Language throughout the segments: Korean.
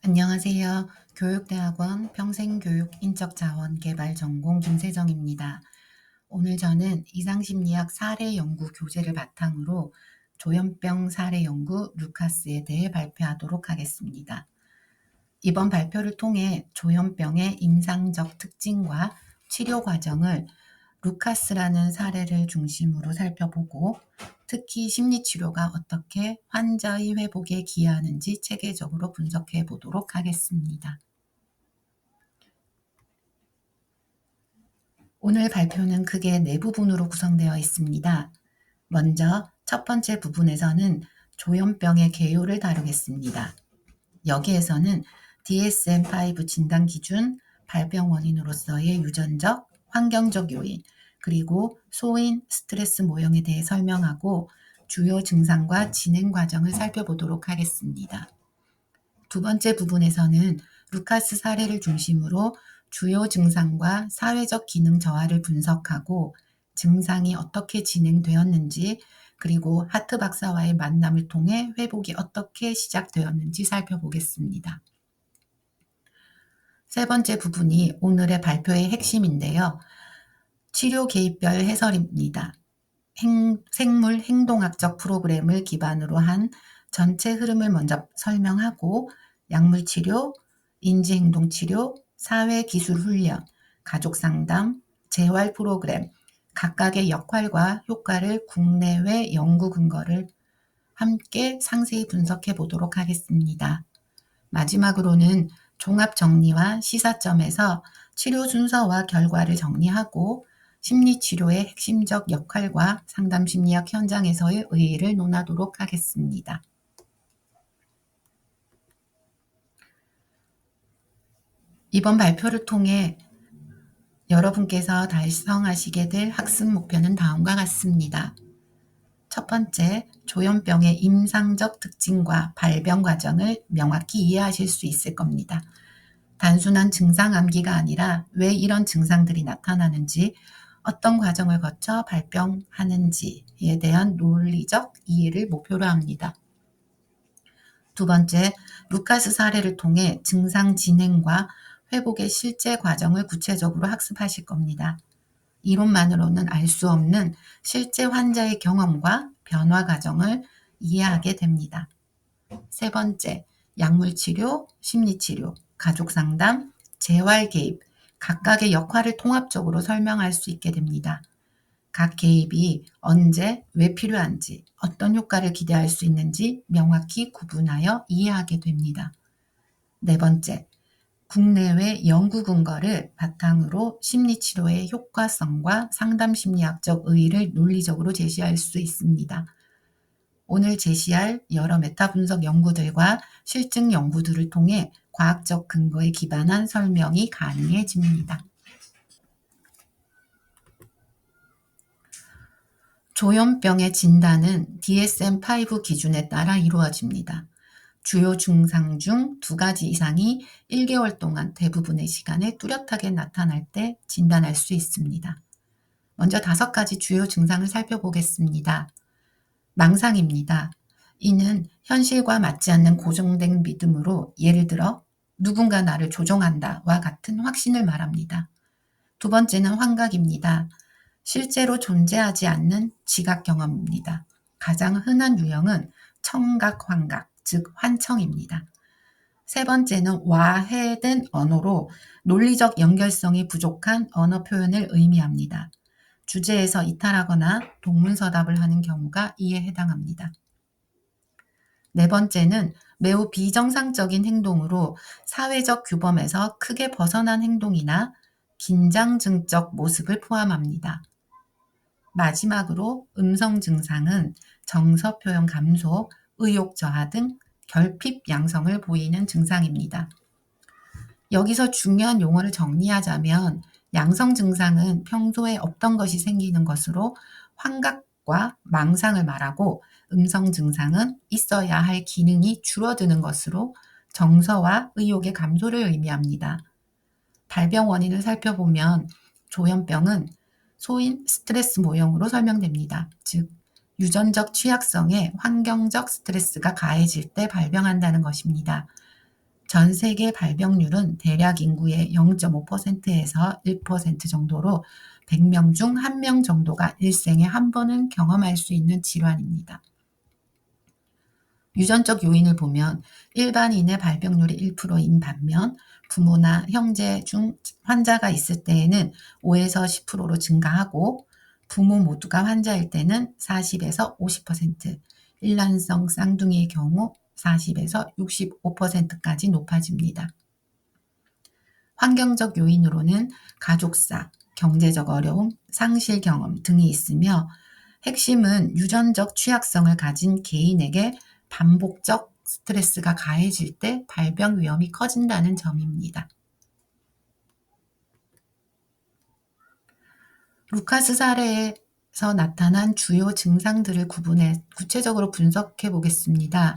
안녕하세요. 교육대학원 평생교육인적자원개발 전공 김세정입니다. 오늘 저는 이상심리학 사례 연구 교재를 바탕으로 조현병 사례 연구 루카스에 대해 발표하도록 하겠습니다. 이번 발표를 통해 조현병의 임상적 특징과 치료 과정을 루카스라는 사례를 중심으로 살펴보고, 특히 심리치료가 어떻게 환자의 회복에 기여하는지 체계적으로 분석해 보도록 하겠습니다. 오늘 발표는 크게 네 부분으로 구성되어 있습니다. 먼저 첫 번째 부분에서는 조현병의 개요를 다루겠습니다. 여기에서는 DSM-5 진단 기준, 발병 원인으로서의 유전적, 환경적 요인, 그리고 소인, 스트레스 모형에 대해 설명하고 주요 증상과 진행 과정을 살펴보도록 하겠습니다. 두 번째 부분에서는 루카스 사례를 중심으로 주요 증상과 사회적 기능 저하를 분석하고 증상이 어떻게 진행되었는지, 그리고 하트 박사와의 만남을 통해 회복이 어떻게 시작되었는지 살펴보겠습니다. 세 번째 부분이 오늘의 발표의 핵심인데요. 치료 개입별 해설입니다. 생물 행동학적 프로그램을 기반으로 한 전체 흐름을 먼저 설명하고 약물 치료, 인지행동 치료, 사회기술 훈련, 가족 상담, 재활 프로그램, 각각의 역할과 효과를 국내외 연구 근거를 함께 상세히 분석해 보도록 하겠습니다. 마지막으로는 종합 정리와 시사점에서 치료 순서와 결과를 정리하고 심리치료의 핵심적 역할과 상담심리학 현장에서의 의의를 논하도록 하겠습니다. 이번 발표를 통해 여러분께서 달성하시게 될 학습 목표는 다음과 같습니다. 첫 번째, 조현병의 임상적 특징과 발병 과정을 명확히 이해하실 수 있을 겁니다. 단순한 증상 암기가 아니라 왜 이런 증상들이 나타나는지, 어떤 과정을 거쳐 발병하는지에 대한 논리적 이해를 목표로 합니다. 두 번째, 루카스 사례를 통해 증상 진행과 회복의 실제 과정을 구체적으로 학습하실 겁니다. 이론만으로는 알 수 없는 실제 환자의 경험과 변화 과정을 이해하게 됩니다. 세 번째, 약물 치료, 심리치료, 가족 상담, 재활 개입, 각각의 역할을 통합적으로 설명할 수 있게 됩니다. 각 개입이 언제, 왜 필요한지, 어떤 효과를 기대할 수 있는지 명확히 구분하여 이해하게 됩니다. 네 번째, 국내외 연구 근거를 바탕으로 심리치료의 효과성과 상담심리학적 의의를 논리적으로 제시할 수 있습니다. 오늘 제시할 여러 메타 분석 연구들과 실증 연구들을 통해 과학적 근거에 기반한 설명이 가능해집니다. 조현병의 진단은 DSM-5 기준에 따라 이루어집니다. 주요 증상 중 2가지 이상이 1개월 동안 대부분의 시간에 뚜렷하게 나타날 때 진단할 수 있습니다. 먼저 5가지 주요 증상을 살펴보겠습니다. 망상입니다. 이는 현실과 맞지 않는 고정된 믿음으로, 예를 들어 누군가 나를 조종한다와 같은 확신을 말합니다. 두 번째는 환각입니다. 실제로 존재하지 않는 지각 경험입니다. 가장 흔한 유형은 청각 환각, 즉 환청입니다. 세 번째는 와해된 언어로 논리적 연결성이 부족한 언어 표현을 의미합니다. 주제에서 이탈하거나 동문서답을 하는 경우가 이에 해당합니다. 네 번째는 매우 비정상적인 행동으로 사회적 규범에서 크게 벗어난 행동이나 긴장증적 모습을 포함합니다. 마지막으로 음성 증상은 정서 표현 감소, 의욕 저하 등 결핍 양성을 보이는 증상입니다. 여기서 중요한 용어를 정리하자면, 양성 증상은 평소에 없던 것이 생기는 것으로 환각과 망상을 말하고, 음성 증상은 있어야 할 기능이 줄어드는 것으로 정서와 의욕의 감소를 의미합니다. 발병 원인을 살펴보면 조현병은 소인 스트레스 모형으로 설명됩니다. 즉, 유전적 취약성에 환경적 스트레스가 가해질 때 발병한다는 것입니다. 전 세계 발병률은 대략 인구의 0.5%에서 1% 정도로 100명 중 1명 정도가 일생에 한 번은 경험할 수 있는 질환입니다. 유전적 요인을 보면 일반인의 발병률이 1%인 반면 부모나 형제 중 환자가 있을 때에는 5에서 10%로 증가하고 부모 모두가 환자일 때는 40에서 50%, 일란성 쌍둥이의 경우 40에서 65%까지 높아집니다. 환경적 요인으로는 가족사, 경제적 어려움, 상실 경험 등이 있으며 핵심은 유전적 취약성을 가진 개인에게 반복적 스트레스가 가해질 때 발병 위험이 커진다는 점입니다. 루카스 사례에서 나타난 주요 증상들을 구체적으로 분석해 보겠습니다.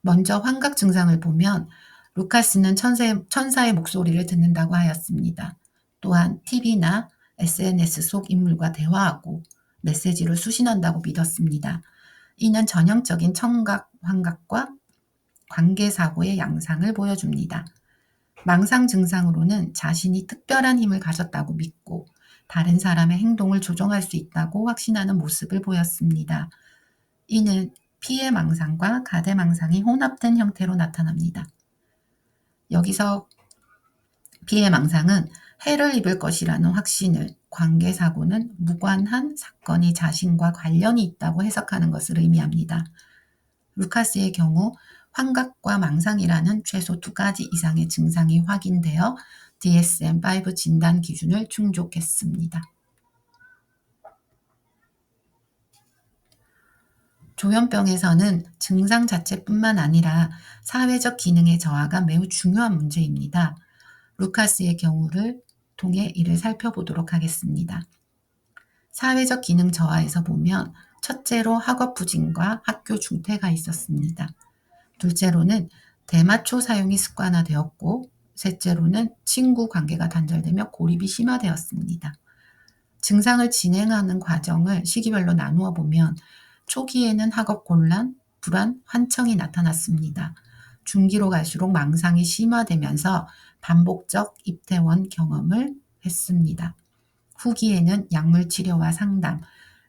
먼저 환각 증상을 보면 루카스는 천사의 목소리를 듣는다고 하였습니다. 또한 TV나 SNS 속 인물과 대화하고 메시지를 수신한다고 믿었습니다. 이는 전형적인 청각 환각과 관계사고의 양상을 보여줍니다. 망상 증상으로는 자신이 특별한 힘을 가졌다고 믿고 다른 사람의 행동을 조종할 수 있다고 확신하는 모습을 보였습니다. 이는 피해 망상과 가대 망상이 혼합된 형태로 나타납니다. 여기서 피해 망상은 해를 입을 것이라는 확신을, 관계사고는 무관한 사건이 자신과 관련이 있다고 해석하는 것을 의미합니다. 루카스의 경우 환각과 망상이라는 최소 2가지 이상의 증상이 확인되어 DSM-5 진단 기준을 충족했습니다. 조현병에서는 증상 자체뿐만 아니라 사회적 기능의 저하가 매우 중요한 문제입니다. 루카스의 경우를 통해 이를 살펴보도록 하겠습니다. 사회적 기능 저하에서 보면 첫째로 학업 부진과 학교 중퇴가 있었습니다. 둘째로는 대마초 사용이 습관화되었고 셋째로는 친구 관계가 단절되며 고립이 심화되었습니다. 증상을 진행하는 과정을 시기별로 나누어 보면 초기에는 학업 곤란, 불안, 환청이 나타났습니다. 중기로 갈수록 망상이 심화되면서 반복적 입퇴원 경험을 했습니다. 후기에는 약물 치료와 상담,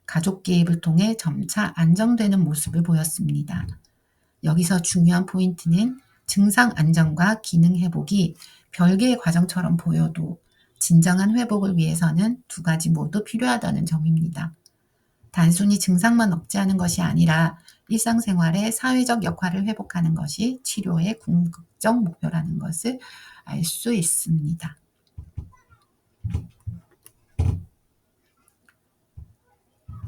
가족 개입을 통해 점차 안정되는 모습을 보였습니다. 여기서 중요한 포인트는 증상 안정과 기능 회복이 별개의 과정처럼 보여도 진정한 회복을 위해서는 2가지 모두 필요하다는 점입니다. 단순히 증상만 억제하는 것이 아니라 일상생활의 사회적 역할을 회복하는 것이 치료의 궁극적 목표라는 것을 알 수 있습니다.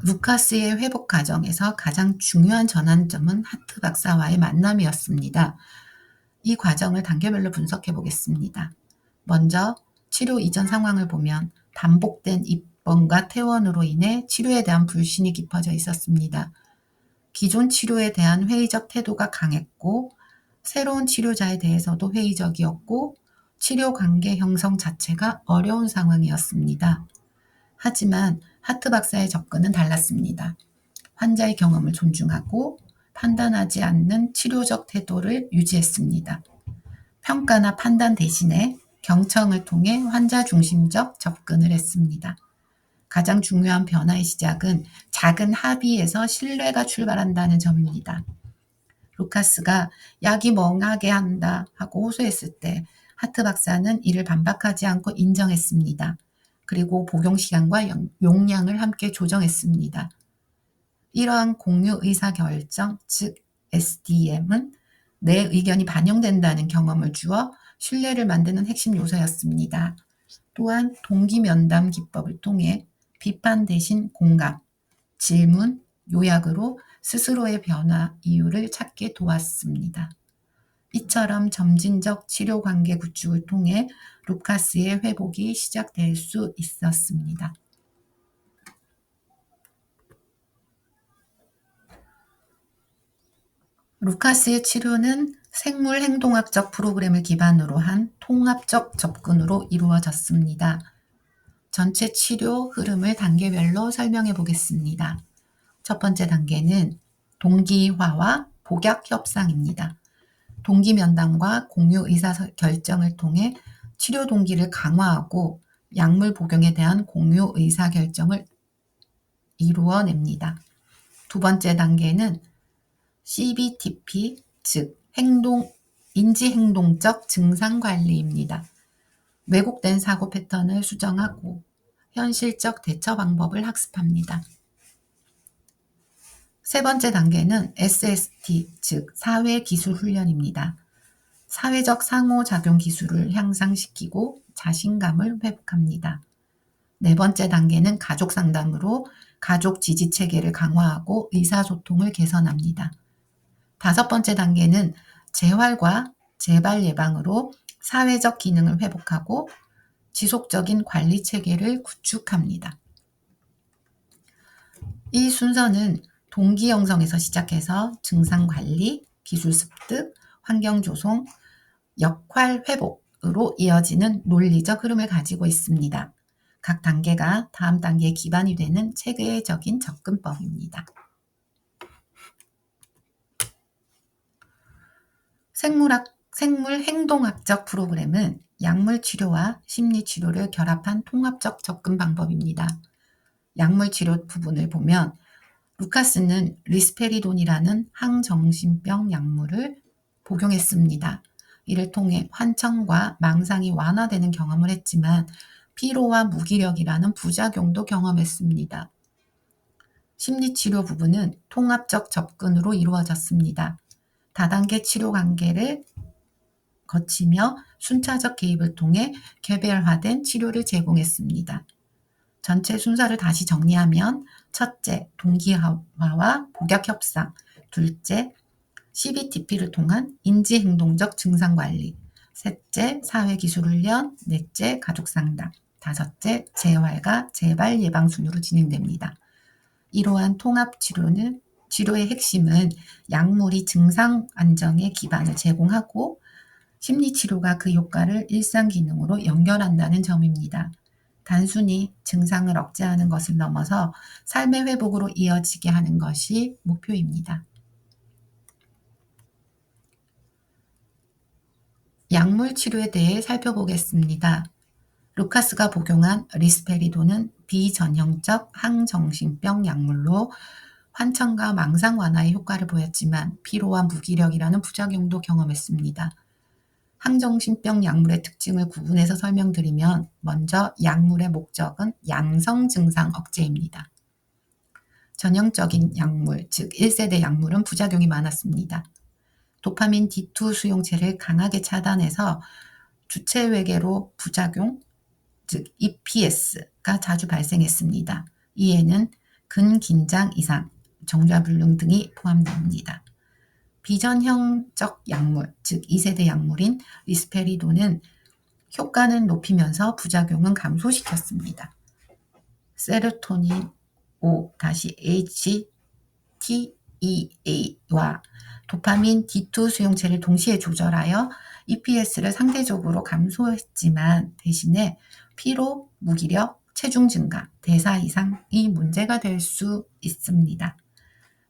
루카스의 회복 과정에서 가장 중요한 전환점은 하트 박사와의 만남이었습니다. 이 과정을 단계별로 분석해 보겠습니다. 먼저 치료 이전 상황을 보면 반복된 입원과 퇴원으로 인해 치료에 대한 불신이 깊어져 있었습니다. 기존 치료에 대한 회의적 태도가 강했고 새로운 치료자에 대해서도 회의적이었고 치료 관계 형성 자체가 어려운 상황이었습니다. 하지만 하트 박사의 접근은 달랐습니다. 환자의 경험을 존중하고 판단하지 않는 치료적 태도를 유지했습니다. 평가나 판단 대신에 경청을 통해 환자 중심적 접근을 했습니다. 가장 중요한 변화의 시작은 작은 합의에서 신뢰가 출발한다는 점입니다. 루카스가 약이 멍하게 한다 하고 호소했을 때 하트 박사는 이를 반박하지 않고 인정했습니다. 그리고 복용 시간과 용량을 함께 조정했습니다. 이러한 공유 의사결정, 즉 SDM은 내 의견이 반영된다는 경험을 주어 신뢰를 만드는 핵심 요소였습니다. 또한 동기면담 기법을 통해 비판 대신 공감, 질문, 요약으로 스스로의 변화 이유를 찾게 도왔습니다. 이처럼 점진적 치료 관계 구축을 통해 루카스의 회복이 시작될 수 있었습니다. 루카스의 치료는 생물행동학적 프로그램을 기반으로 한 통합적 접근으로 이루어졌습니다. 전체 치료 흐름을 단계별로 설명해 보겠습니다. 첫 번째 단계는 동기화와 복약 협상입니다. 동기 면담과 공유 의사결정을 통해 치료 동기를 강화하고 약물 복용에 대한 공유 의사결정을 이루어냅니다. 두 번째 단계는 CBTP, 즉 인지행동적 증상관리입니다. 왜곡된 사고 패턴을 수정하고 현실적 대처 방법을 학습합니다. 세 번째 단계는 SST, 즉 사회기술훈련입니다. 사회적 상호작용 기술을 향상시키고 자신감을 회복합니다. 네 번째 단계는 가족 상담으로 가족 지지 체계를 강화하고 의사소통을 개선합니다. 다섯 번째 단계는 재활과 재발 예방으로 사회적 기능을 회복하고 지속적인 관리 체계를 구축합니다. 이 순서는 동기 형성에서 시작해서 증상 관리, 기술 습득, 환경 조성, 역할 회복으로 이어지는 논리적 흐름을 가지고 있습니다. 각 단계가 다음 단계의 기반이 되는 체계적인 접근법입니다. 생물 행동학적 프로그램은 약물 치료와 심리 치료를 결합한 통합적 접근 방법입니다. 약물 치료 부분을 보면 루카스는 리스페리돈이라는 항정신병 약물을 복용했습니다. 이를 통해 환청과 망상이 완화되는 경험을 했지만 피로와 무기력이라는 부작용도 경험했습니다. 심리치료 부분은 통합적 접근으로 이루어졌습니다. 다단계 치료 관계를 거치며 순차적 개입을 통해 개별화된 치료를 제공했습니다. 전체 순서를 다시 정리하면 첫째, 동기화와 복약 협상, 둘째, CBTP를 통한 인지행동적 증상관리, 셋째, 사회기술훈련, 넷째, 가족상담, 다섯째, 재활과 재발 예방 순으로 진행됩니다. 이러한 치료의 핵심은 약물이 증상 안정에 기반을 제공하고 심리치료가 그 효과를 일상 기능으로 연결한다는 점입니다. 단순히 증상을 억제하는 것을 넘어서 삶의 회복으로 이어지게 하는 것이 목표입니다. 약물 치료에 대해 살펴보겠습니다. 루카스가 복용한 리스페리돈은 비전형적 항정신병 약물로 환청과 망상 완화의 효과를 보였지만 피로와 무기력이라는 부작용도 경험했습니다. 항정신병 약물의 특징을 구분해서 설명드리면 먼저 약물의 목적은 양성 증상 억제입니다. 전형적인 약물, 즉 1세대 약물은 부작용이 많았습니다. 도파민 D2 수용체를 강하게 차단해서 주체외계로 부작용, 즉 EPS가 자주 발생했습니다. 이에는 근긴장 이상, 정좌불능 등이 포함됩니다. 비전형적 약물, 즉 2세대 약물인 리스페리돈은 효과는 높이면서 부작용은 감소시켰습니다. 세로토닌 5-HTEA와 도파민 D2 수용체를 동시에 조절하여 EPS를 상대적으로 감소했지만 대신에 피로, 무기력, 체중 증가, 대사 이상이 문제가 될 수 있습니다.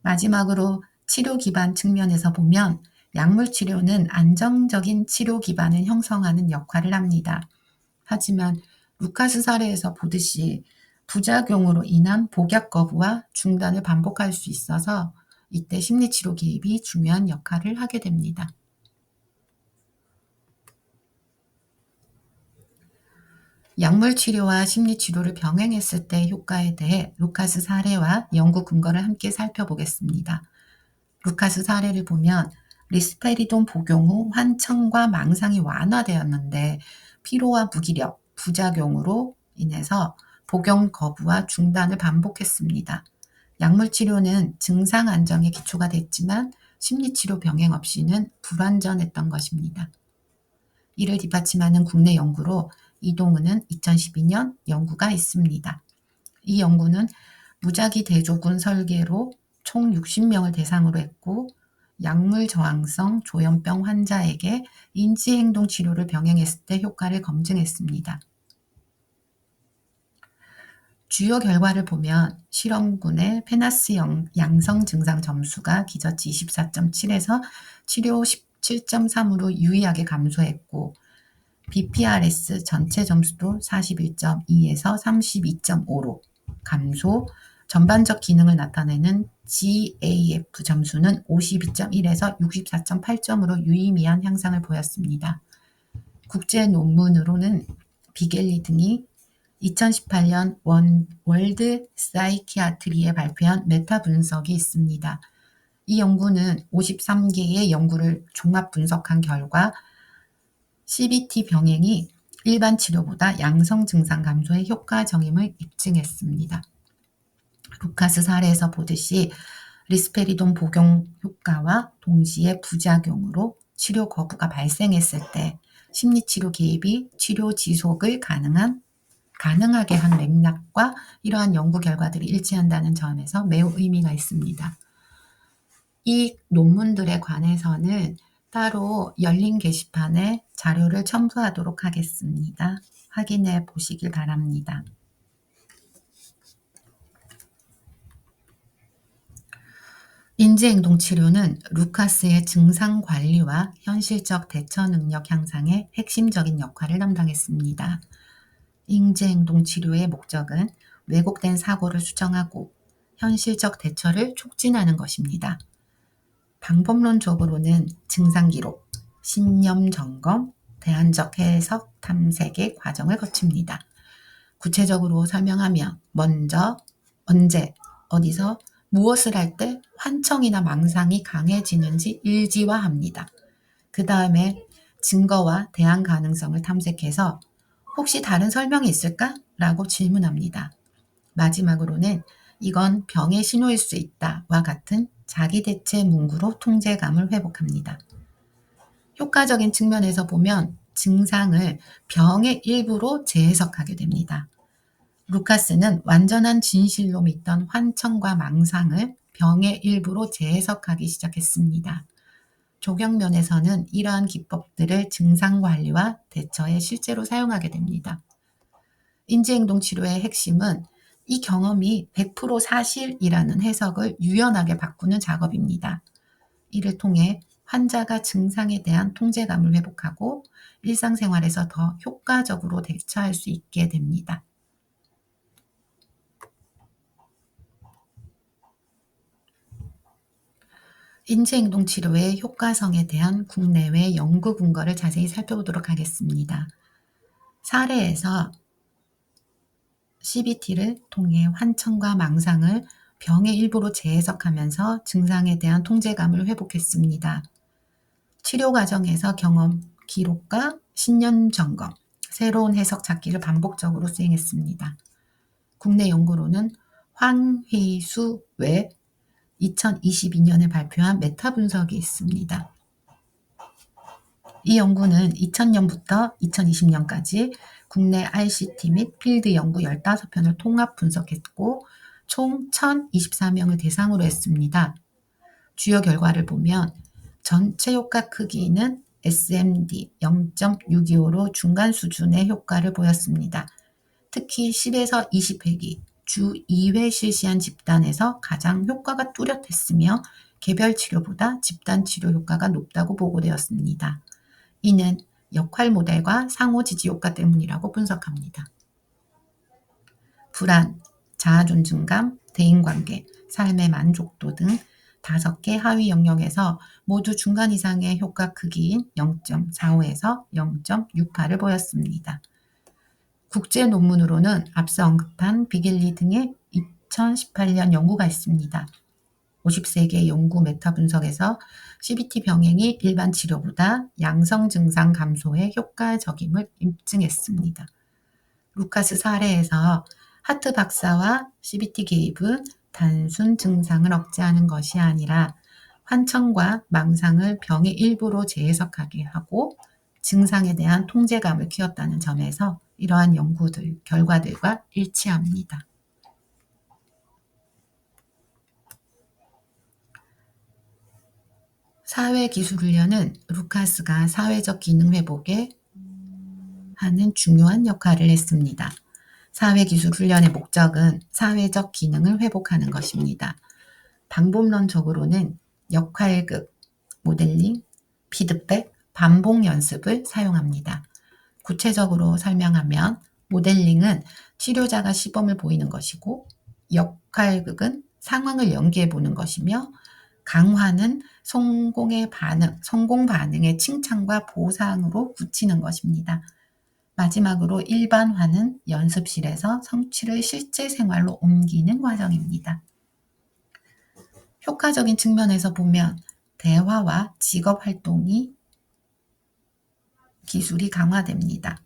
마지막으로 치료 기반 측면에서 보면 약물 치료는 안정적인 치료 기반을 형성하는 역할을 합니다. 하지만 루카스 사례에서 보듯이 부작용으로 인한 복약 거부와 중단을 반복할 수 있어서 이때 심리치료 개입이 중요한 역할을 하게 됩니다. 약물 치료와 심리 치료를 병행했을 때의 효과에 대해 루카스 사례와 연구 근거를 함께 살펴보겠습니다. 루카스 사례를 보면 리스페리돈 복용 후 환청과 망상이 완화되었는데 피로와 무기력, 부작용으로 인해서 복용 거부와 중단을 반복했습니다. 약물 치료는 증상 안정에 기초가 됐지만 심리치료 병행 없이는 불완전했던 것입니다. 이를 뒷받침하는 국내 연구로 이동은은 2012년 연구가 있습니다. 이 연구는 무작위 대조군 설계로 총 60명을 대상으로 했고 약물 저항성 조현병 환자에게 인지행동 치료를 병행했을 때 효과를 검증했습니다. 주요 결과를 보면 실험군의 페나스 양성 증상 점수가 기저치 24.7에서 치료 7.3으로 유의하게 감소했고 BPRS 전체 점수도 41.2에서 32.5로 감소, 전반적 기능을 나타내는 GAF 점수는 52.1에서 64.8점으로 유의미한 향상을 보였습니다. 국제 논문으로는 비겔리 등이 2018년 월드 사이키아트리에 발표한 메타 분석이 있습니다. 이 연구는 53개의 연구를 종합 분석한 결과 CBT 병행이 일반 치료보다 양성 증상 감소에 효과적임을 입증했습니다. 루카스 사례에서 보듯이 리스페리돈 복용 효과와 동시에 부작용으로 치료 거부가 발생했을 때 심리치료 개입이 치료 지속을 가능하게 한 맥락과 이러한 연구 결과들이 일치한다는 점에서 매우 의미가 있습니다. 이 논문들에 관해서는 따로 열린 게시판에 자료를 첨부하도록 하겠습니다. 확인해 보시길 바랍니다. 인지행동치료는 루카스의 증상 관리와 현실적 대처 능력 향상에 핵심적인 역할을 담당했습니다. 인지행동치료의 목적은 왜곡된 사고를 수정하고 현실적 대처를 촉진하는 것입니다. 방법론적으로는 증상 기록, 신념 점검, 대안적 해석 탐색의 과정을 거칩니다. 구체적으로 설명하면 먼저 언제, 어디서, 무엇을 할 때 환청이나 망상이 강해지는지 일지화합니다. 그 다음에 증거와 대안 가능성을 탐색해서 혹시 다른 설명이 있을까? 라고 질문합니다. 마지막으로는 이건 병의 신호일 수 있다와 같은 자기 대체 문구로 통제감을 회복합니다. 효과적인 측면에서 보면 증상을 병의 일부로 재해석하게 됩니다. 루카스는 완전한 진실로 믿던 환청과 망상을 병의 일부로 재해석하기 시작했습니다. 조경면에서는 이러한 기법들을 증상 관리와 대처에 실제로 사용하게 됩니다. 인지행동치료의 핵심은 이 경험이 100% 사실이라는 해석을 유연하게 바꾸는 작업입니다. 이를 통해 환자가 증상에 대한 통제감을 회복하고 일상생활에서 더 효과적으로 대처할 수 있게 됩니다. 인지행동치료의 효과성에 대한 국내외 연구 근거를 자세히 살펴보도록 하겠습니다. 사례에서 CBT를 통해 환청과 망상을 병의 일부로 재해석하면서 증상에 대한 통제감을 회복했습니다. 치료 과정에서 경험, 기록과 신념 점검, 새로운 해석 찾기를 반복적으로 수행했습니다. 국내 연구로는 황휘수 외 2022년에 발표한 메타 분석이 있습니다. 이 연구는 2000년부터 2020년까지 국내 RCT 및 필드 연구 15편을 통합 분석했고 총 1024명을 대상으로 했습니다. 주요 결과를 보면 전체 효과 크기는 SMD 0.625로 중간 수준의 효과를 보였습니다. 특히 10에서 20회기 주 2회 실시한 집단에서 가장 효과가 뚜렷했으며 개별 치료보다 집단 치료 효과가 높다고 보고되었습니다. 이는 역할 모델과 상호 지지 효과 때문이라고 분석합니다. 불안, 자아 존중감, 대인관계, 삶의 만족도 등 5개 하위 영역에서 모두 중간 이상의 효과 크기인 0.45에서 0.68을 보였습니다. 국제 논문으로는 앞서 언급한 비겔리 등의 2018년 연구가 있습니다. 50세계 연구 메타 분석에서 CBT 병행이 일반 치료보다 양성 증상 감소에 효과적임을 입증했습니다. 루카스 사례에서 하트 박사와 CBT 개입은 단순 증상을 억제하는 것이 아니라 환청과 망상을 병의 일부로 재해석하게 하고 증상에 대한 통제감을 키웠다는 점에서 이러한 결과들과 일치합니다. 사회기술훈련은 루카스가 사회적 기능 회복에 하는 중요한 역할을 했습니다. 사회기술훈련의 목적은 사회적 기능을 회복하는 것입니다. 방법론적으로는 역할극, 모델링, 피드백, 반복 연습을 사용합니다. 구체적으로 설명하면 모델링은 치료자가 시범을 보이는 것이고 역할극은 상황을 연기해 보는 것이며 강화는 성공 반응의 칭찬과 보상으로 굳히는 것입니다. 마지막으로 일반화는 연습실에서 성취를 실제 생활로 옮기는 과정입니다. 효과적인 측면에서 보면 대화와 직업 활동이 기술이 강화됩니다.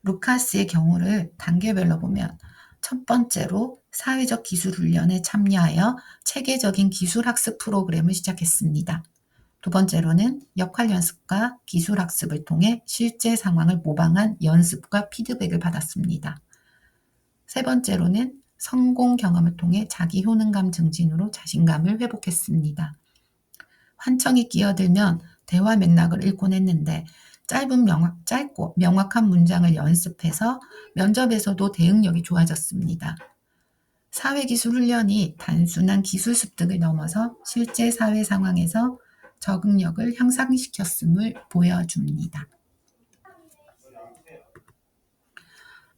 루카스의 경우를 단계별로 보면 첫 번째로 사회적 기술 훈련에 참여하여 체계적인 기술 학습 프로그램을 시작했습니다. 두 번째로는 역할 연습과 기술 학습을 통해 실제 상황을 모방한 연습과 피드백을 받았습니다. 세 번째로는 성공 경험을 통해 자기 효능감 증진으로 자신감을 회복했습니다. 환청이 끼어들면 대화 맥락을 읽곤 했는데 짧고 명확한 문장을 연습해서 면접에서도 대응력이 좋아졌습니다. 사회기술 훈련이 단순한 기술 습득을 넘어서 실제 사회 상황에서 적응력을 향상시켰음을 보여줍니다.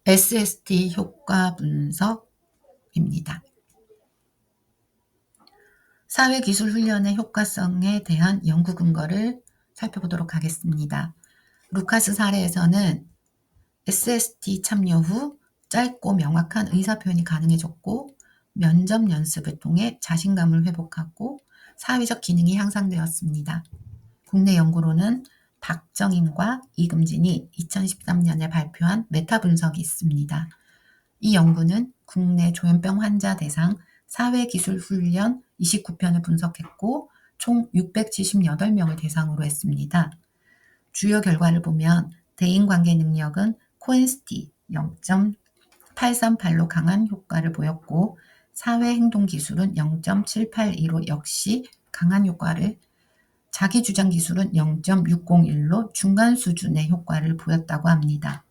SST 효과 분석입니다. 사회기술 훈련의 효과성에 대한 연구 근거를 살펴보도록 하겠습니다. 루카스 사례에서는 SST 참여 후 짧고 명확한 의사표현이 가능해졌고 면접 연습을 통해 자신감을 회복하고 사회적 기능이 향상되었습니다. 국내 연구로는 박정임과 이금진이 2013년에 발표한 메타 분석이 있습니다. 이 연구는 국내 조현병 환자 대상 사회기술 훈련 29편을 분석했고 총 678명을 대상으로 했습니다. 주요 결과를 보면 대인관계 능력은 코엔스티 0.838로 강한 효과를 보였고 사회행동기술은 0.782로 역시 강한 효과를, 자기주장 기술은 0.601로 중간 수준의 효과를 보였다고 합니다.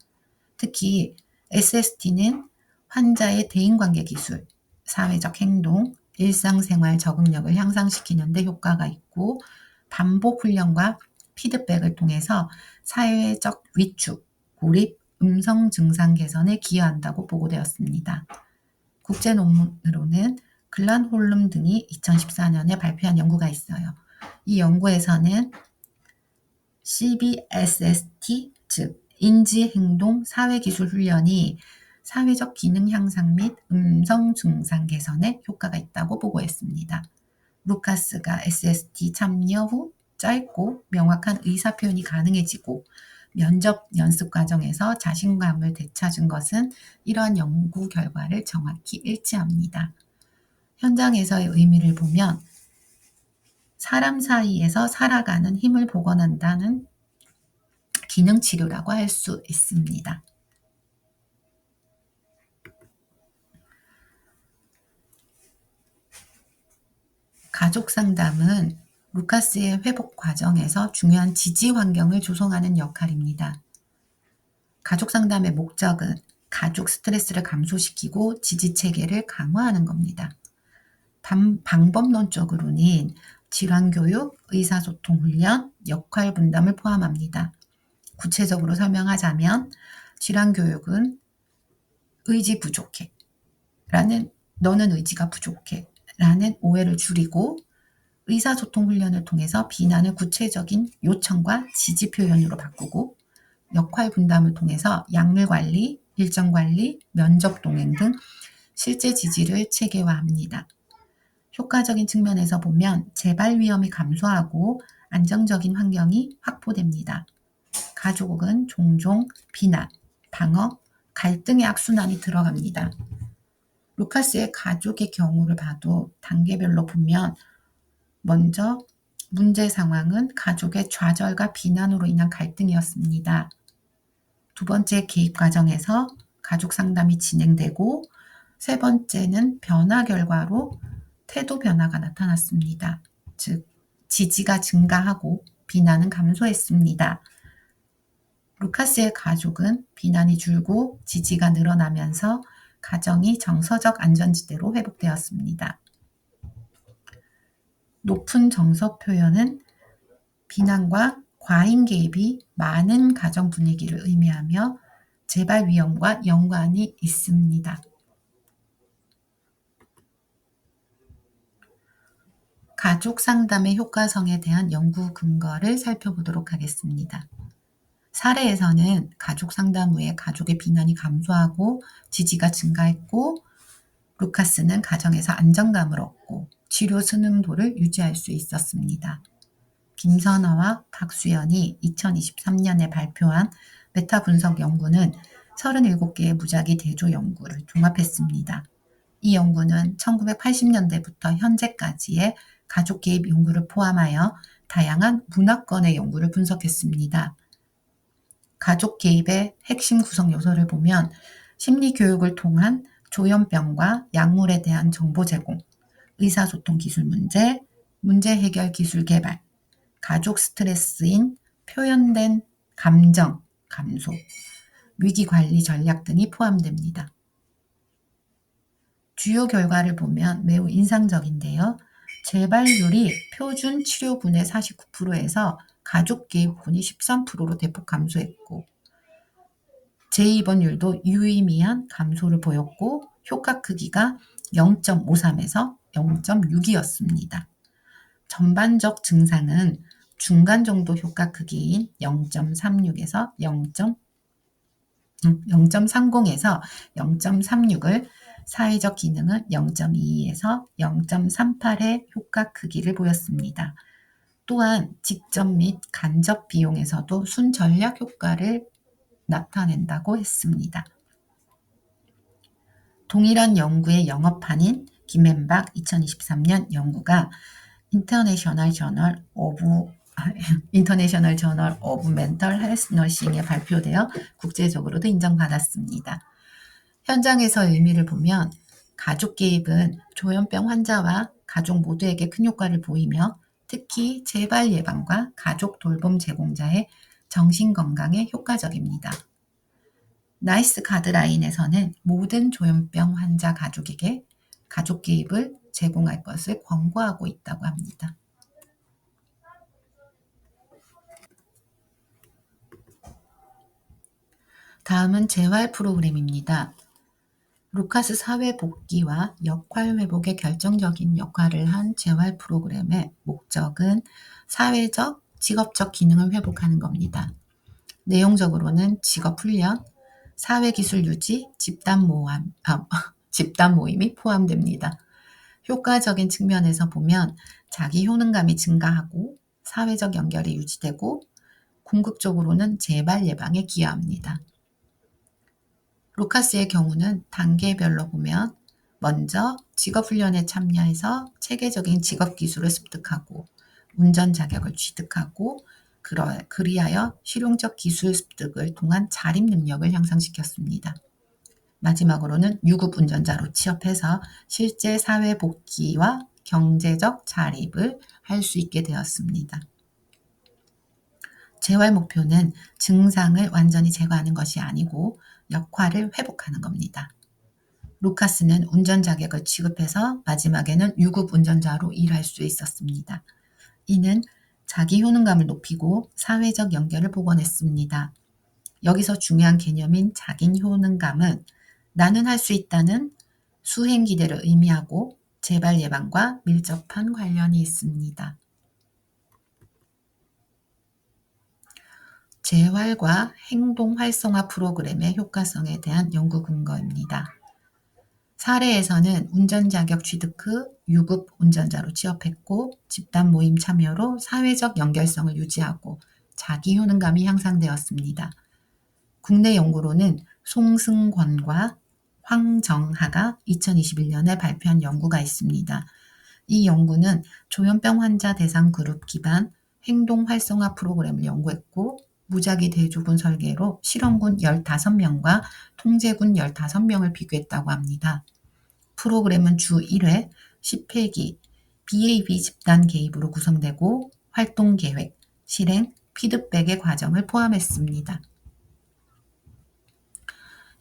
특히 SST는 환자의 대인관계 기술, 사회적 행동, 일상생활 적응력을 향상시키는 데 효과가 있고 반복 훈련과 피드백을 통해서 사회적 위축, 고립, 음성 증상 개선에 기여한다고 보고되었습니다. 국제 논문으로는 글란홀름 등이 2014년에 발표한 연구가 있어요. 이 연구에서는 CBSST, 즉 인지행동 사회기술 훈련이 사회적 기능 향상 및 음성 증상 개선에 효과가 있다고 보고했습니다. 루카스가 SST 참여 후 짧고 명확한 의사표현이 가능해지고 면접 연습 과정에서 자신감을 되찾은 것은 이러한 연구 결과를 정확히 일치합니다. 현장에서의 의미를 보면 사람 사이에서 살아가는 힘을 복원한다는 기능치료라고 할 수 있습니다. 가족 상담은 루카스의 회복 과정에서 중요한 지지 환경을 조성하는 역할입니다. 가족 상담의 목적은 가족 스트레스를 감소시키고 지지 체계를 강화하는 겁니다. 방법론적으로는 질환교육, 의사소통 훈련, 역할 분담을 포함합니다. 구체적으로 설명하자면 질환교육은 의지 부족해 너는 의지가 부족해 라는 오해를 줄이고 의사소통 훈련을 통해서 비난을 구체적인 요청과 지지 표현으로 바꾸고 역할 분담을 통해서 약물 관리, 일정 관리, 면접 동행 등 실제 지지를 체계화합니다. 효과적인 측면에서 보면 재발 위험이 감소하고 안정적인 환경이 확보됩니다. 가족은 종종 비난, 방어, 갈등의 악순환이 들어갑니다. 루카스의 가족의 경우를 봐도 단계별로 보면 먼저 문제 상황은 가족의 좌절과 비난으로 인한 갈등이었습니다. 두 번째 개입 과정에서 가족 상담이 진행되고 세 번째는 변화 결과로 태도 변화가 나타났습니다. 즉 지지가 증가하고 비난은 감소했습니다. 루카스의 가족은 비난이 줄고 지지가 늘어나면서 가정이 정서적 안전지대로 회복되었습니다. 높은 정서 표현은 비난과 과잉 개입이 많은 가정 분위기를 의미하며 재발 위험과 연관이 있습니다. 가족 상담의 효과성에 대한 연구 근거를 살펴보도록 하겠습니다. 사례에서는 가족 상담 후에 가족의 비난이 감소하고 지지가 증가했고, 루카스는 가정에서 안정감을 얻고 치료 수능도를 유지할 수 있었습니다. 김선화와 박수연이 2023년에 발표한 메타 분석 연구는 37개의 무작위 대조 연구를 종합했습니다. 이 연구는 1980년대부터 현재까지의 가족 개입 연구를 포함하여 다양한 문화권의 연구를 분석했습니다. 가족 개입의 핵심 구성 요소를 보면 심리 교육을 통한 조현병과 약물에 대한 정보 제공, 의사소통 기술 문제, 문제 해결 기술 개발, 가족 스트레스인 표현된 감정 감소, 위기 관리 전략 등이 포함됩니다. 주요 결과를 보면 매우 인상적인데요. 재발률이 표준 치료군의 49%에서 가족 개입군이 13%로 대폭 감소했고, 재입원율도 유의미한 감소를 보였고, 효과 크기가 0.53에서 0.6이었습니다. 전반적 증상은 중간 정도 효과 크기인 0.36에서 0.30에서 0.36을, 사회적 기능은 0.22에서 0.38의 효과 크기를 보였습니다. 또한 직접 및 간접 비용에서도 순전략 효과를 나타낸다고 했습니다. 동일한 연구의 영업판인 김앤박 2023년 연구가 인터내셔널 저널 오브 멘털 헬스 너싱에 발표되어 국제적으로도 인정받았습니다. 현장에서 의미를 보면 가족 개입은 조현병 환자와 가족 모두에게 큰 효과를 보이며, 특히 재발 예방과 가족 돌봄 제공자의 정신 건강에 효과적입니다. 나이스 가드라인에서는 모든 조현병 환자 가족에게 가족 개입을 제공할 것을 권고하고 있다고 합니다. 다음은 재활 프로그램입니다. 루카스 사회복귀와 역할 회복에 결정적인 역할을 한 재활 프로그램의 목적은 사회적, 직업적 기능을 회복하는 겁니다. 내용적으로는 직업훈련, 사회기술 유지, 집단 모임이 포함됩니다. 효과적인 측면에서 보면 자기 효능감이 증가하고 사회적 연결이 유지되고, 궁극적으로는 재발 예방에 기여합니다. 루카스의 경우는 단계별로 보면 먼저 직업훈련에 참여해서 체계적인 직업기술을 습득하고 운전 자격을 취득하고, 그리하여 실용적 기술 습득을 통한 자립 능력을 향상시켰습니다. 마지막으로는 유급 운전자로 취업해서 실제 사회 복귀와 경제적 자립을 할 수 있게 되었습니다. 재활 목표는 증상을 완전히 제거하는 것이 아니고 역할을 회복하는 겁니다. 루카스는 운전 자격을 취급해서 마지막에는 유급 운전자로 일할 수 있었습니다. 이는 자기 효능감을 높이고 사회적 연결을 복원했습니다. 여기서 중요한 개념인 자기 효능감은 나는 할 수 있다는 수행 기대를 의미하고 재발 예방과 밀접한 관련이 있습니다. 재활과 행동 활성화 프로그램의 효과성에 대한 연구 근거입니다. 사례에서는 운전 자격 취득 후 유급 운전자로 취업했고, 집단 모임 참여로 사회적 연결성을 유지하고 자기 효능감이 향상되었습니다. 국내 연구로는 송승권과 황정하가 2021년에 발표한 연구가 있습니다. 이 연구는 조현병 환자 대상 그룹 기반 행동 활성화 프로그램을 연구했고, 무작위 대조군 설계로 실험군 15명과 통제군 15명을 비교했다고 합니다. 프로그램은 주 1회 10회기 BAB 집단 개입으로 구성되고, 활동 계획, 실행, 피드백의 과정을 포함했습니다.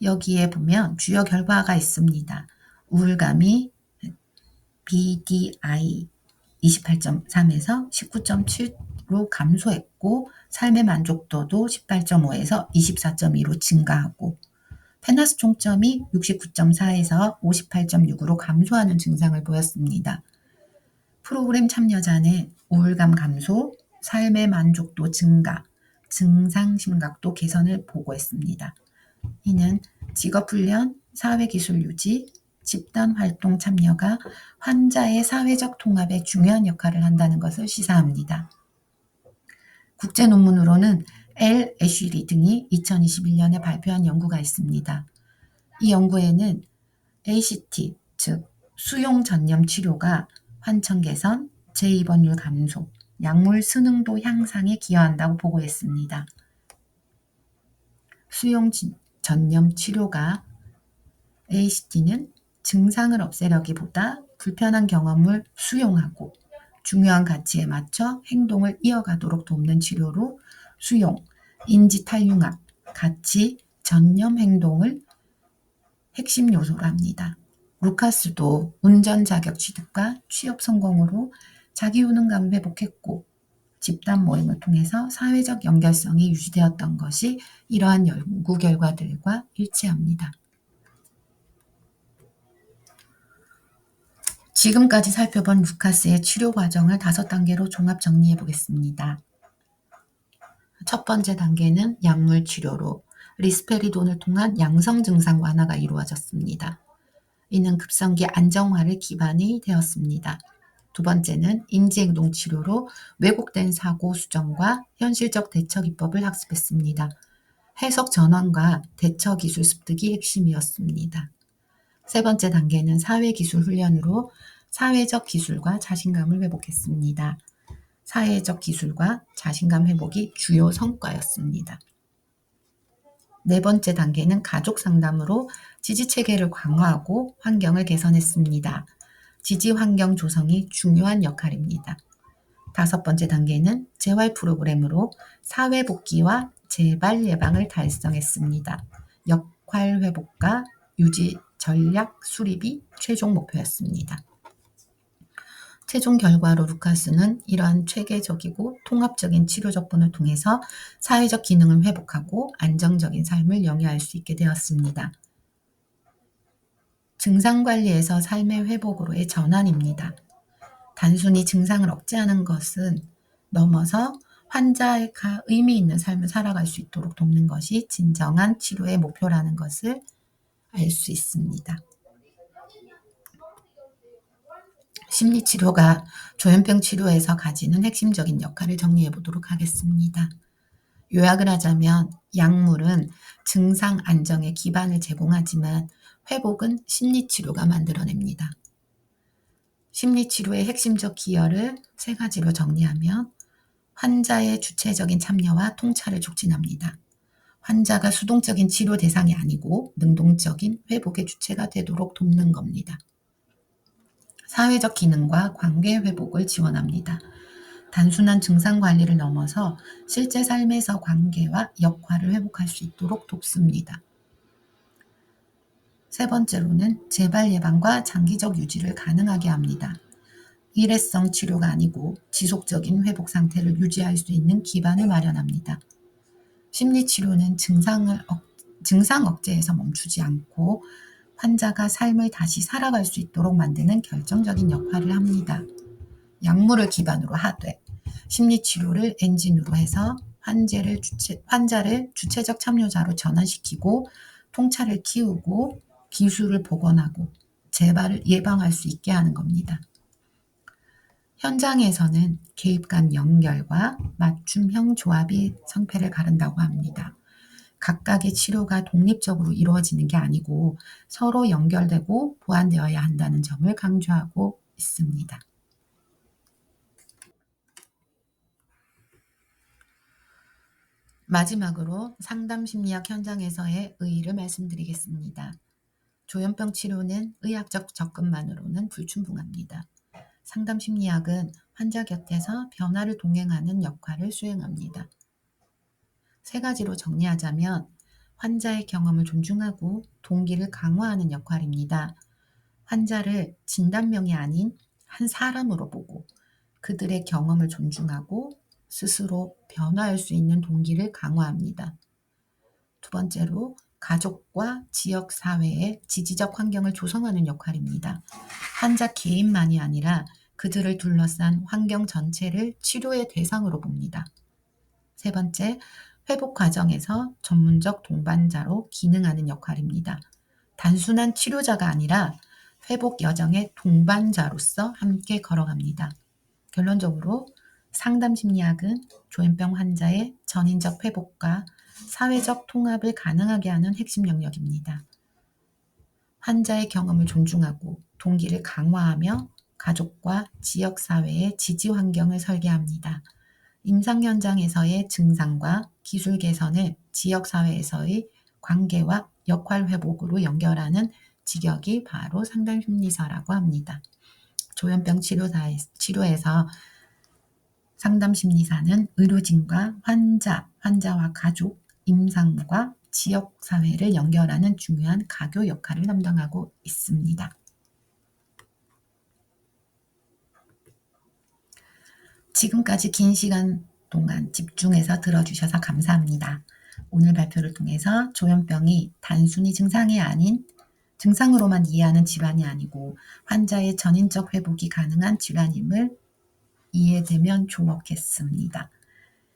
여기에 보면 주요 결과가 있습니다. 우울감이 BDI 28.3에서 19.7 감소했고 삶의 만족도도 18.5에서 24.2로 증가하고 페나스 총점이 69.4에서 58.6으로 감소하는 증상을 보였습니다. 프로그램 참여자는 우울감 감소, 삶의 만족도 증가, 증상 심각도 개선을 보고했습니다. 이는 직업훈련, 사회기술 유지, 집단활동 참여가 환자의 사회적 통합에 중요한 역할을 한다는 것을 시사합니다. 국제 논문으로는 엘 애쉬리 등이 2021년에 발표한 연구가 있습니다. 이 연구에는 ACT, 즉 수용 전염 치료가 환청 개선, 재입원율 감소, 약물 순응도 향상에 기여한다고 보고했습니다. 수용 전염 치료가 ACT는 증상을 없애려기보다 불편한 경험을 수용하고 중요한 가치에 맞춰 행동을 이어가도록 돕는 치료로 수용, 인지 탈융합, 가치, 전념 행동을 핵심 요소로 합니다. 루카스도 운전 자격 취득과 취업 성공으로 자기 효능감을 회복했고 집단 모임을 통해서 사회적 연결성이 유지되었던 것이 이러한 연구 결과들과 일치합니다. 지금까지 살펴본 루카스의 치료 과정을 5단계로 종합 정리해 보겠습니다. 첫 번째 단계는 약물 치료로 리스페리돈을 통한 양성 증상 완화가 이루어졌습니다. 이는 급성기 안정화를 기반이 되었습니다. 두 번째는 인지행동 치료로 왜곡된 사고 수정과 현실적 대처 기법을 학습했습니다. 해석 전환과 대처 기술 습득이 핵심이었습니다. 세 번째 단계는 사회기술 훈련으로 사회적 기술과 자신감을 회복했습니다. 사회적 기술과 자신감 회복이 주요 성과였습니다. 네 번째 단계는 가족 상담으로 지지 체계를 강화하고 환경을 개선했습니다. 지지 환경 조성이 중요한 역할입니다. 다섯 번째 단계는 재활 프로그램으로 사회 복귀와 재발 예방을 달성했습니다. 역할 회복과 유지 전략 수립이 최종 목표였습니다. 최종 결과로 루카스는 이러한 체계적이고 통합적인 치료 접근을 통해서 사회적 기능을 회복하고 안정적인 삶을 영위할 수 있게 되었습니다. 증상관리에서 삶의 회복으로의 전환입니다. 단순히 증상을 억제하는 것은 넘어서 환자가 의미 있는 삶을 살아갈 수 있도록 돕는 것이 진정한 치료의 목표라는 것을 알 수 있습니다. 심리치료가 조현병 치료에서 가지는 핵심적인 역할을 정리해 보도록 하겠습니다. 요약을 하자면 약물은 증상 안정에 기반을 제공하지만 회복은 심리치료가 만들어냅니다. 심리치료의 핵심적 기여를 세 가지로 정리하면 환자의 주체적인 참여와 통찰을 촉진합니다. 환자가 수동적인 치료 대상이 아니고 능동적인 회복의 주체가 되도록 돕는 겁니다. 사회적 기능과 관계 회복을 지원합니다. 단순한 증상 관리를 넘어서 실제 삶에서 관계와 역할을 회복할 수 있도록 돕습니다. 세 번째로는 재발 예방과 장기적 유지를 가능하게 합니다. 일회성 치료가 아니고 지속적인 회복 상태를 유지할 수 있는 기반을 마련합니다. 심리치료는 증상 억제에서 멈추지 않고 환자가 삶을 다시 살아갈 수 있도록 만드는 결정적인 역할을 합니다. 약물을 기반으로 하되 심리치료를 엔진으로 해서 환자를 주체적 참여자로 전환시키고 통찰을 키우고 기술을 복원하고 재발을 예방할 수 있게 하는 겁니다. 현장에서는 개입 간 연결과 맞춤형 조합이 성패를 가른다고 합니다. 각각의 치료가 독립적으로 이루어지는 게 아니고 서로 연결되고 보완되어야 한다는 점을 강조하고 있습니다. 마지막으로 상담심리학 현장에서의 의의를 말씀드리겠습니다. 조현병 치료는 의학적 접근만으로는 불충분합니다. 상담심리학은 환자 곁에서 변화를 동행하는 역할을 수행합니다. 세 가지로 정리하자면 환자의 경험을 존중하고 동기를 강화하는 역할입니다. 환자를 진단명이 아닌 한 사람으로 보고 그들의 경험을 존중하고 스스로 변화할 수 있는 동기를 강화합니다. 두 번째로 가족과 지역 사회의 지지적 환경을 조성하는 역할입니다. 환자 개인만이 아니라 그들을 둘러싼 환경 전체를 치료의 대상으로 봅니다. 세 번째, 회복 과정에서 전문적 동반자로 기능하는 역할입니다. 단순한 치료자가 아니라 회복 여정의 동반자로서 함께 걸어갑니다. 결론적으로 상담심리학은 조현병 환자의 전인적 회복과 사회적 통합을 가능하게 하는 핵심 영역입니다. 환자의 경험을 존중하고 동기를 강화하며 가족과 지역사회의 지지 환경을 설계합니다. 임상 현장에서의 증상과 기술 개선을 지역사회에서의 관계와 역할 회복으로 연결하는 직역이 바로 상담심리사라고 합니다. 조현병 치료에서 상담심리사는 의료진과 환자, 환자와 가족, 임상과 지역사회를 연결하는 중요한 가교 역할을 담당하고 있습니다. 지금까지 긴 시간 동안 집중해서 들어주셔서 감사합니다. 오늘 발표를 통해서 조현병이 단순히 증상이 아닌 증상으로만 이해하는 질환이 아니고 환자의 전인적 회복이 가능한 질환임을 이해되면 좋겠습니다.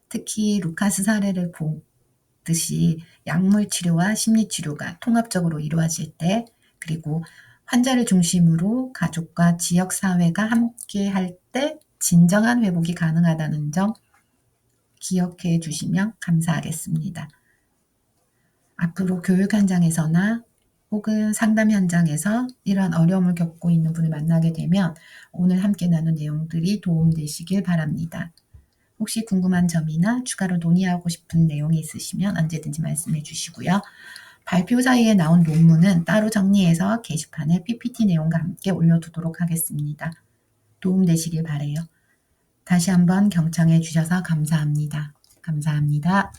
특히 루카스 사례를 보듯이 약물 치료와 심리 치료가 통합적으로 이루어질 때, 그리고 환자를 중심으로 가족과 지역 사회가 함께 할 때 진정한 회복이 가능하다는 점 기억해 주시면 감사하겠습니다. 앞으로 교육 현장에서나 혹은 상담 현장에서 이러한 어려움을 겪고 있는 분을 만나게 되면 오늘 함께 나눈 내용들이 도움되시길 바랍니다. 혹시 궁금한 점이나 추가로 논의하고 싶은 내용이 있으시면 언제든지 말씀해 주시고요. 발표 사이에 나온 논문은 따로 정리해서 게시판에 PPT 내용과 함께 올려두도록 하겠습니다. 도움되시길 바라요. 다시 한번 경청해 주셔서 감사합니다. 감사합니다.